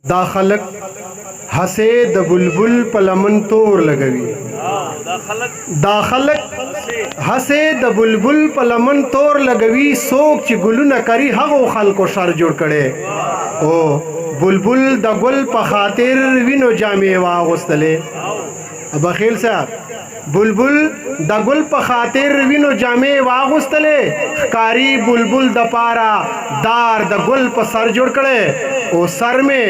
دا خلق هسې د بلبل په لمن تور لګوي. دا خلق هسې د بلبل په لمن تور لګوي. څوک چې ګلونه کري هغو خلکو شر جوړ کړي. او بلبل د ګل په خاطر وینو جامې واغوستلې. بخیل صاحب بلبل د ګل په خاطر وینو جامې واغوستلې. ښکاری بلبل د پاره دار د ګل په سر جوړ کړي. او سر میں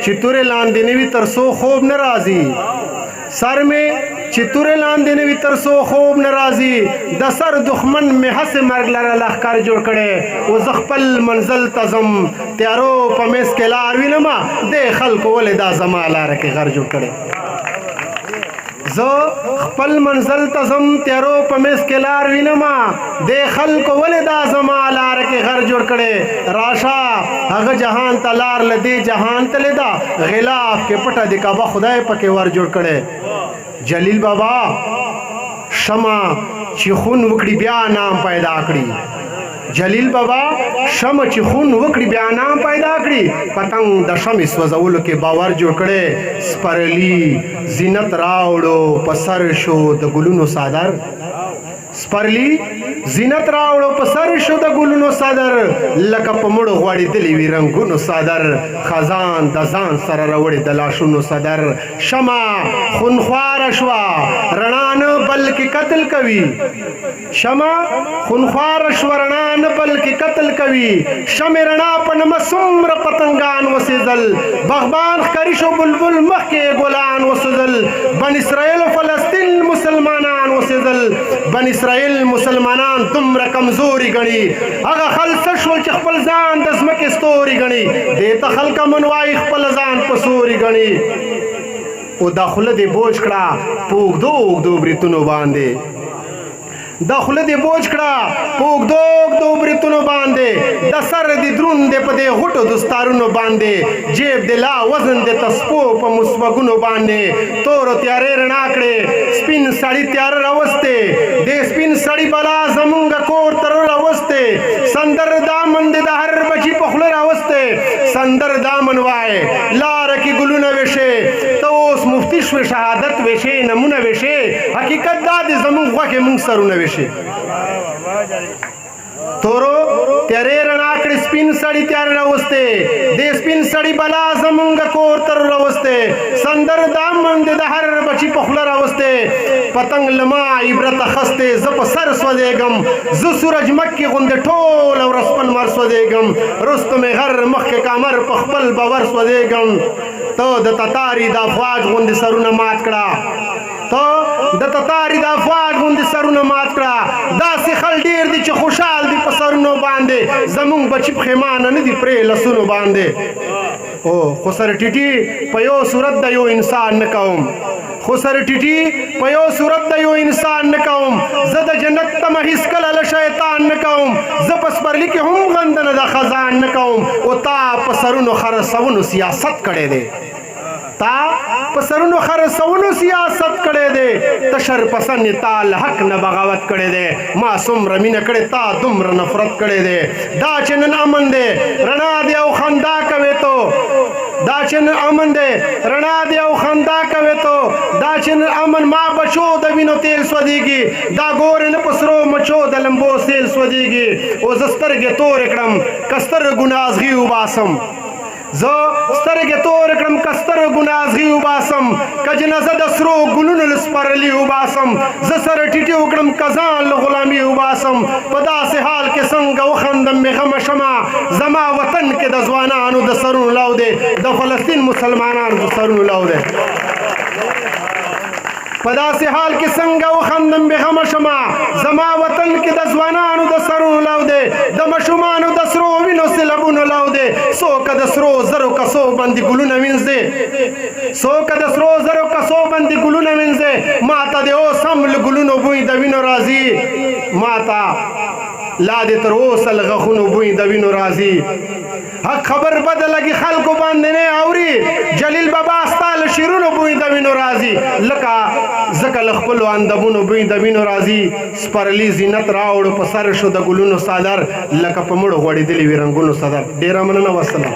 چتورے لاندې نوی ترسو خوب ناراضی. سر میں چتورے لاندې نوی ترسو خوب ناراضی. د سر دښمن میں هس مرګ لره لخر جوړ کړي. او ز خپل منزل تزم تیارو په مس کې لار وینما د خلکو ولې دا زما لاره کې غر جوړ کړي. زه خپل منزل تزم تیارو په مس کې لار وینما د خلکو ولې دا زما لاره کې غر جوړ کړي. راشه هغه جهان ته لار لدی جهان ته لیدا غلاف کې پټه د کعبه خدای پکې ور جوړ کړي. جلیل بابا شمع چې خون وکړي بیا نام پیدا کړي. جلیل بابا شمع چې خون وکړي بیا نام پیدا کړي. پتنګ د شمع سوځولو کې باور جوړ کړي. سپرلی زینت راوړو په سر شو د ګلونو صادر. سپرلی زینت راوړو په سر شو د ګلونو صادر. لکه په مړو غوړېدلې وي رنګونو صادر. خزان د ځان سره راوړي د لاشونو صدر. شمع خونخواره شوه رڼا نه بلکې قتل کوي. شمع خونخواره شوه رڼا نه بلکې قتل کوي. شمع رڼا په نمه څومره پتنګان وسېدل. بغبان ښکاري شو بلبل مخکې ګلان وسېدل. بن اسرائیل و فلسطین مسلمانان وسېدل. بن اسرائیل مسلمانان دومره کمزوري ګڼي. هغه خلک شول چې خپل ځان د ځمکې ستوري ګڼي. دې ته خلکه من وایي خپل ځان په سوري ګڼي. او دا خوله دې بوج کړه په اوږدو اوږدو بریتونو باندې. دا خوله دې بوج کړه په اوږدو اوږدو بریتونو باندې. د سر دې دروند دې په دې غوټو دستارونو باندې. جیب دې لا وزن دې تسپو په مسوګونو باندې. تورو تیارې رڼا کړې سپین سړي تیار راوستې. دې سپین سړي بلا زمونږ کور تر راوستې. سندر دامن دې د هر بچي په خوله راوستې. سندر دامن وای لاره کې ګلونه ویشې. ته اوس مفتی شوې شهادت ویشې نمونه ویشې. حقیقت دا دې زمونږ غوښې مونږ سرونه ویشې. تورو تیارې رڼا کړې سپین سړي تیار راوستې. دې سپین سړي بلا زمونږ کور تر راوستې. سندر دامن دې د هر بچي په خوله راوستې. پتنګ لما عبرت اخستې زه په سر سوځېږم. زه سورج مکې غوندې ټوله ورځ په لمر سوځېږم. رستو مې غر مخکې کامر په خپل باور سوځېږم. ته د تتاري د افواج غوندې سرونه مات کړه. ته د تتاري د افواج غوندې سرونه مات کړه. داسې خل ډېر دي چې خوشحال دي په سرونو باندې. زمونږ بچي پښیمانه نه دي پرې لسونو باندې. او خو سر ټیټي په یو صورت د یو انسان نه کوم. خو سر ټیټي په یو صورت د یو انسان نه کوم. زه د جنت تمه هېڅکله له شیطان نه کوم. زه په سپرلي کې هم غندنه د خزان نه کوم. او تا په سرونو خرڅونو سیاست کړی دی. تا په سرونو خرڅونو سیاست کړی دی. ته شر پسند تا له حق نه بغاوت کړی دی. ما څومره مینه کړې تا دومره نفرت کړی دی. دا چې نن امن دی رڼا دی او خندا کوې تو. دا چې نن امن دی رڼا دی او خندا کوې تو. دا چې نن امن ما بچو د وینو تیل سوځېږي. دا ګورې نه په سرو مچو د لمبو سیل سوځېږي. او زه سترګې تورې کړم که سترګو نازغي وباسم. زه سترګې تورې کړم که سترګو نازغي وباسم. که جنازه د سرو ګلونو له سپرلي وباسم. زه سره ټیټي وکړم که ځان له غلامي وباسم. په داسې حال کې څنګه وخندم بې غمه شمه. زما وطن کې د ځوانانو د سرونو لو دی. د فلسطین مسلمانانو د سرونو لو دی. په داسې حال کې څنګه وخندم بې غمه شمه. زما وطن کې د ځوانانو د سرونو لو دی. د ماشومانو د سرو وینو سیلابونو لو دی. څوک د سرو زرو کسو باندې ګلونه وینځي. څوک د سرو زرو کسو باندې ګلونه وینځي. ما ته د اوس هم له ګلونو بوی د وینو راځي. ما ته لا دې تر اوسه له غاښونو بوی د وینو راځي. حق خبر بد لګي خلکو باندې نه اوري. جلیل بابا ستا له شیرونو بوی د وینو راځي. لکه ځکه له خپلو اندامونو بوی د وینو راځي. سپرلي زینت راوړو په سر شو د ګلونو صادر. لکه په مړو غوړېدلې وي رنګونو صدر. ډېره مننه. والسلام.